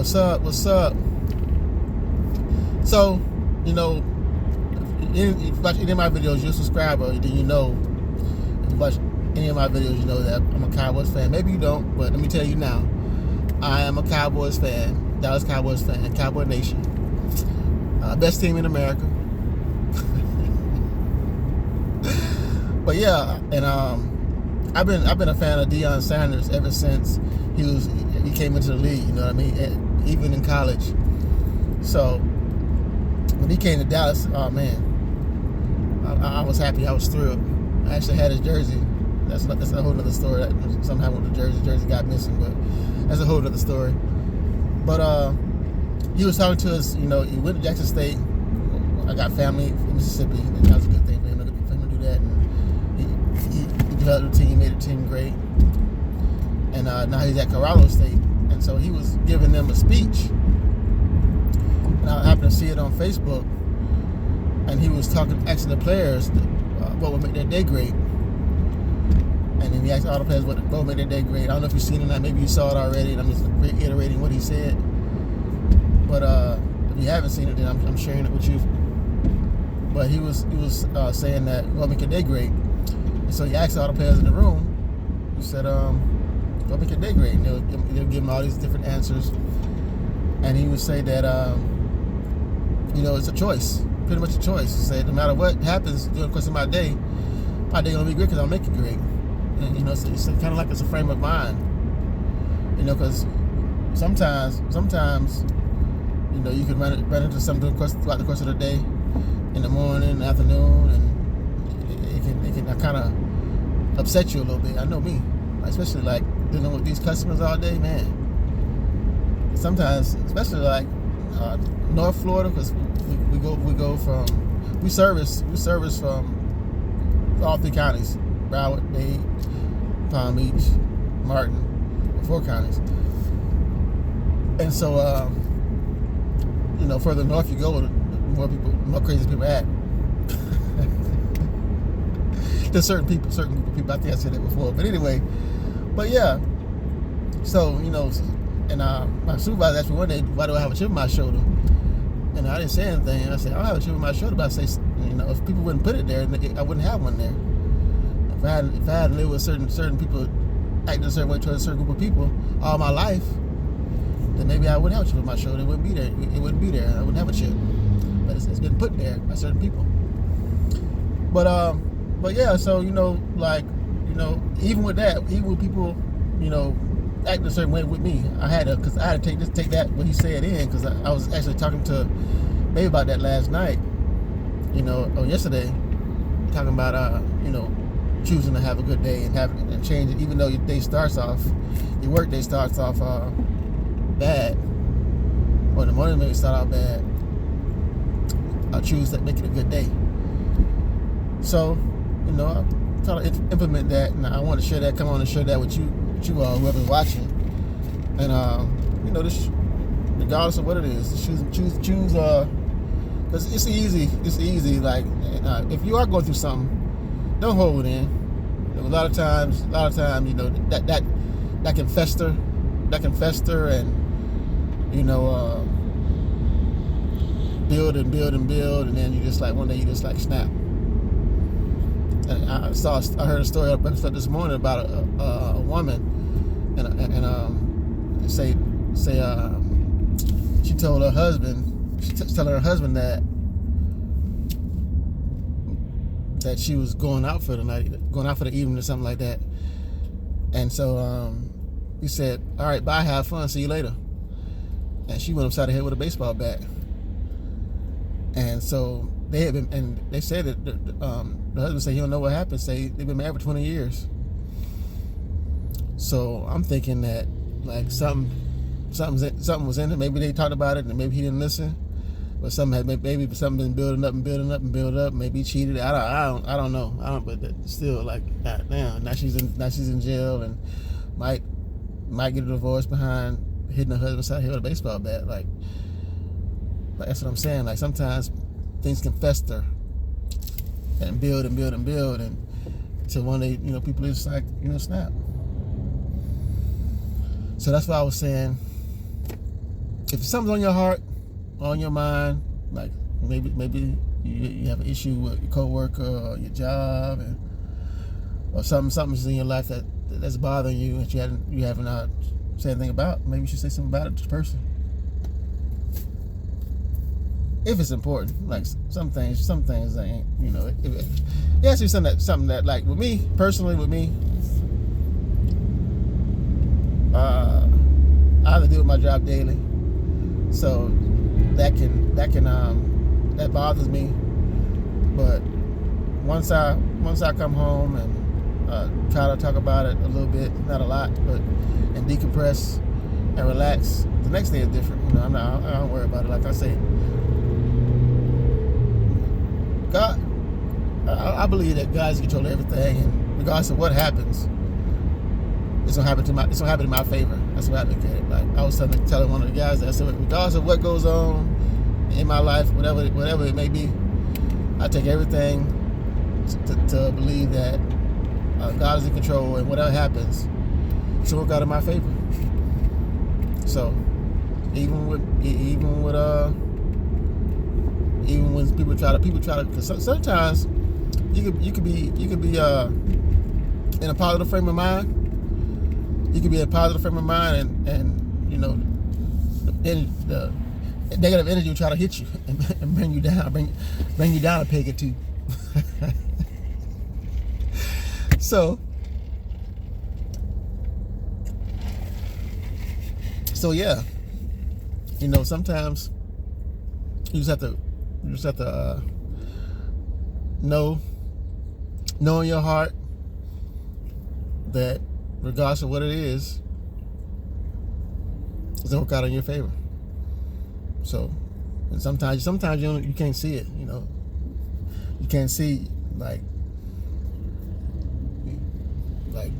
What's up? What's up? So, you know, if you watch any of my videos, you're a subscriber, then you know. If you watch any of my videos, you know that I'm a Cowboys fan. Maybe you don't, but let me tell you now. I am a Cowboys fan, Dallas Cowboys fan, Cowboy Nation. Best team in America. But yeah, and I've been a fan of Deion Sanders ever since he came into the league. You know what I mean? And even in college. So when he came to Dallas, oh man, I was happy. I was thrilled. I actually had his jersey. That's a whole other story. Somehow with the jersey got missing, but that's a whole other story. But he was talking to us. You know, he went to Jackson State. I got family in Mississippi, and that was a good thing for him to do that. And he developed the team, made the team great. And now he's at Colorado State, and so he was giving them a speech. And I happened to see it on Facebook, and he was asking the players what would make their day great. And then he asked all the players what would make their day great. I don't know if you've seen it or not. Maybe you saw it already, and I'm just reiterating what he said. But if you haven't seen it, then I'm sharing it with you. But he was saying that what make your day great. And so he asked all the players in the room. He said, what make your day great? And they'll give him all these different answers. And he would say that it's a choice, pretty much a choice. He said no matter what happens during the course of my day gonna be great because I'll make it great. And it's kind of like it's a frame of mind. Because sometimes you can run into something throughout the course of the day, in the morning, in the afternoon, and it can kind of upset you a little bit. I know me, especially like dealing with these customers all day, man. Sometimes, especially like North Florida, because we service from all 3 counties: Broward, Dade, Palm Beach, Martin, 4 counties. And so further north you go, the more crazy people act. There's certain people. I think I said that before, but anyway. But yeah. So and my supervisor asked me one day, why do I have a chip on my shoulder? And I didn't say anything. I said, I don't have a chip on my shoulder, but I say, if people wouldn't put it there, I wouldn't have one there. If I had lived with certain people acting a certain way towards a certain group of people all my life, then maybe I wouldn't have a chip on my shoulder. It wouldn't be there. It wouldn't be there. I wouldn't have a chip. But it's been put there by certain people. But yeah, so even with that, even with people, acting a certain way with me, I had to take that what he said in, because I was actually talking to Babe about that last night, or yesterday, talking about choosing to have a good day and change it, even though your work day starts off bad, or the morning maybe start out bad. I'll choose to make it a good day. So, I'm trying to implement that, and I want to share that. Come on and share that with you all, whoever's watching. And this, regardless of what it is, choose. Because it's easy. Like, if you are going through something, don't hold it in. A lot of times, that can fester, and build, and then you just like one day you just like snap. And I heard a story up this morning about a woman, and say she told her husband, telling her husband that she was going out for the night, going out for the evening or something like that. And so he said, all right, bye, have fun, see you later. And she went upside the head with a baseball bat. And so they said that the husband said he don't know what happened. Say they've been married for 20 years. So I'm thinking that like something was in it. Maybe they talked about it and maybe he didn't listen. But maybe something been building up. Maybe he cheated. I don't know. But still, like, damn. Now she's in jail and might get a divorce behind hitting her husband side of the head with a baseball bat. Like that's what I'm saying. Like sometimes things can fester and build and until one day, people just like, snap. So that's why I was saying, if something's on your heart, on your mind, like maybe you have an issue with your coworker or your job, or something's in your life that's bothering you that you haven't said anything about, maybe you should say something about it to the person. If it's important, like some things ain't, it has to be something that like with me personally, I have to deal with my job daily, so that bothers me. But once I come home and try to talk about it a little bit, not a lot, and decompress and relax, the next day is different. I don't worry about it. Like I say, God, I believe that God's in control of everything, and regardless of what happens, it's gonna happen in my favor. That's what I look at it. Like I was telling one of the guys that I said, regardless of what goes on in my life, whatever it may be, I take everything to believe that God is in control, and whatever happens, it's gonna work out in my favor. So even when people try to, because sometimes you could be in a positive frame of mind. You could be in a positive frame of mind, and the negative energy will try to hit you and bring you down, bring you down a peg or two. So yeah, sometimes you just have to know in your heart that regardless of what it is, it's gonna work out in your favor. So, and sometimes you can't see it. You can't see like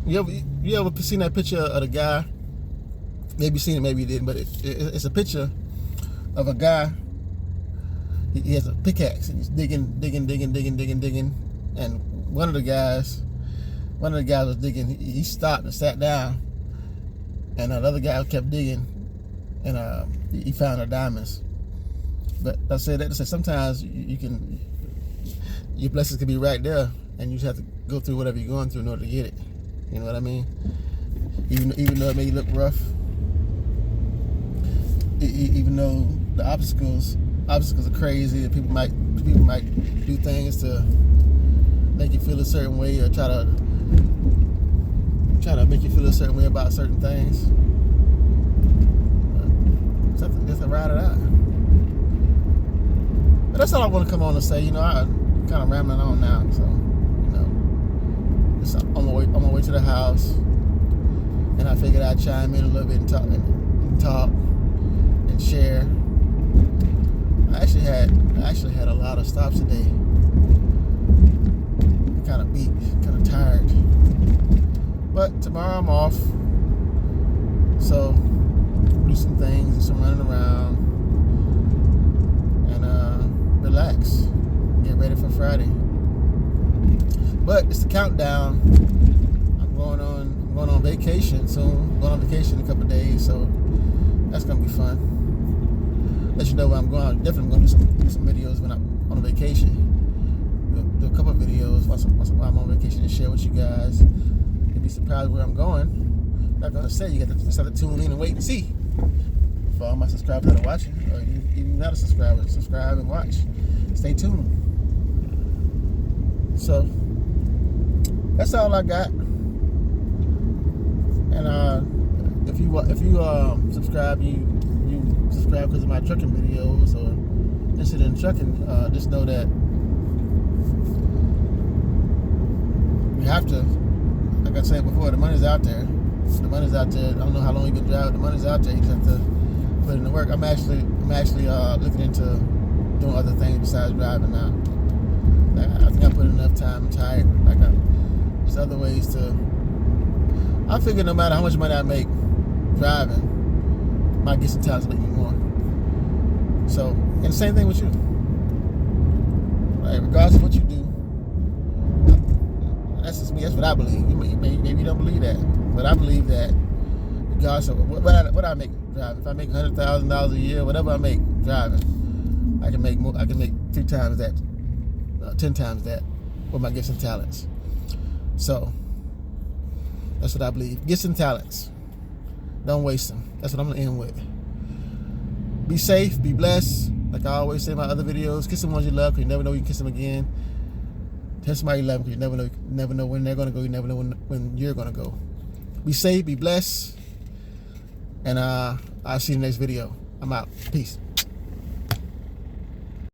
you ever seen that picture of the guy? Maybe you seen it, maybe you didn't, but it's a picture of a guy. He has a pickaxe and he's digging, and one of the guys was digging. He stopped and sat down, and another guy kept digging, and he found the diamonds. But I say that to say sometimes your blessings can be right there, and you just have to go through whatever you're going through in order to get it. You know what I mean? Even though it may look rough, even though the obstacles are crazy, and people might do things to make you feel a certain way, or try to make you feel a certain way about certain things. Just to ride it out. But that's all I want to come on and say. I'm kind of rambling on now, so just on my way to the house, and I figured I'd chime in a little bit and talk and share. I actually had a lot of stops today. Kind of beat, kind of tired. But tomorrow I'm off, so do some things and some running around and relax, get ready for Friday. But it's the countdown. I'm going on vacation soon. I'm going on vacation in a couple of days, so that's gonna be fun. Let you know where I'm going. I'm definitely gonna do some videos when I'm on vacation. Do a couple of videos while I'm on vacation and share with you guys. You'll be surprised where I'm going. I'm not gonna say, you just have to tune in and wait and see. For all my subscribers that are watching, or even not a subscriber, subscribe and watch. Stay tuned. So that's all I got. And if you subscribe, you subscribe because of my trucking videos or interested in trucking, just know that you have to, like I said before, the money's out there. The money's out there. I don't know how long you've been driving. The money's out there. You just have to put in the work. I'm actually looking into doing other things besides driving now. I think I put in enough time. I'm tired. There's other ways to. I figure no matter how much money I make driving, I might get some time to make me more. So, and the same thing with you. Right, regardless of what you do, that's just me. That's what I believe. Maybe you don't believe that, but I believe that regardless of what I make driving. If I make $100,000 a year, whatever I make driving, I can make more. I can make 3 times that, 10 times that with my gifts and talents. So that's what I believe. Gifts and talents. Don't waste them. That's what I'm gonna end with. Be safe. Be blessed. Like I always say in my other videos, kiss someone you love because you never know you can kiss them again. Tell somebody you love because you never know when they're gonna go. You never know when you're gonna go. Be safe. Be blessed. And I'll see you in the next video. I'm out. Peace.